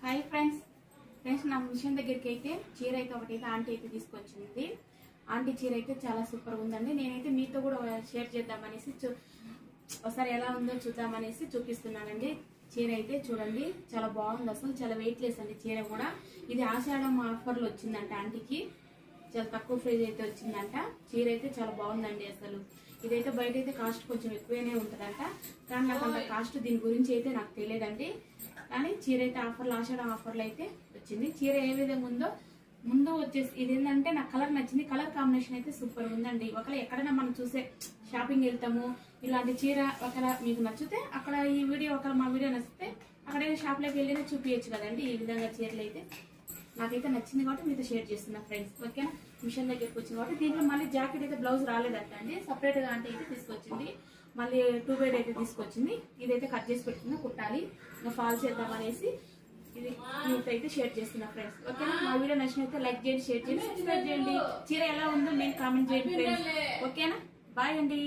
Hi friends నా machine దగ్గరికి అయితే చీర అయితే ఒకటైతే ఆంటీ అయితే తీసుకొచ్చింది. ఆంటీ చీర అయితే చాలా సూపర్ ఉందండి. నేనైతే మీతో కూడా షేర్ చేద్దామనేసి ఒకసారి ఎలా ఉందో చూద్దామనేసి చూపిస్తున్నానండి. చీర అయితే చూడండి, చాలా బాగుంది. అసలు చాలా వెయిట్ లెస్ అండి చీర కూడా. ఇది ఆషాఢం ఆఫర్లో వచ్చిందంట ఆంటీకి, చాలా తక్కువ ప్రైజ్ అయితే వచ్చిందంట. చీర అయితే చాలా బాగుందండి. అసలు ఇదైతే బయట అయితే కాస్ట్ కొంచెం ఎక్కువనే ఉంటుందంట, కానీ నాకు అంత కాస్ట్ దీని గురించి అయితే నాకు తెలియదండి. కానీ చీర అయితే ఆఫర్లో, ఆషాఢం ఆఫర్లో అయితే వచ్చింది. చీర ఏ విధంగా ఉందో ముందు వచ్చేసి ఇది ఏంటంటే నాకు కలర్ నచ్చింది. కలర్ కాంబినేషన్ అయితే సూపర్ ఉందండి. ఒకవేళ ఎక్కడైనా మనం చూసే షాపింగ్ వెళ్తాము, ఇలాంటి చీర ఒకవేళ మీకు నచ్చితే అక్కడ ఈ వీడియో, ఒకవేళ మా వీడియో నచ్చితే అక్కడ షాప్లోకి వెళ్ళినా చూపించచ్చు కదండి. ఈ విధంగా చీరలు అయితే నాకైతే నచ్చింది కాబట్టి మీతో షేర్ చేస్తున్నా ఫ్రెండ్స్. ఓకేనా, మిషన్ దగ్గరికి వచ్చింది కాబట్టి దీంట్లో మళ్ళీ జాకెట్ అయితే బ్లౌజ్ రాలేదంట అండి, సపరేట్ గా అంటే అయితే తీసుకొచ్చింది. మళ్ళీ 2 బై అయితే తీసుకొచ్చింది. ఇదైతే కట్ చేసి పెట్టుకున్నా, కుట్టాలి. ఇంకా ఫాల్ చేద్దాం అనేసి ఇది మీతో అయితే షేర్ చేస్తున్నా ఫ్రెండ్స్. ఓకేనా, మా వీడియో నచ్చినైతే లైక్ చేయండి, షేర్ చేయండి, సబ్స్క్రైబ్ చేయండి. చీర ఎలా ఉందో నేను కామెంట్ చేయండి ఫ్రెండ్స్. ఓకేనా, బాయ్ అండి.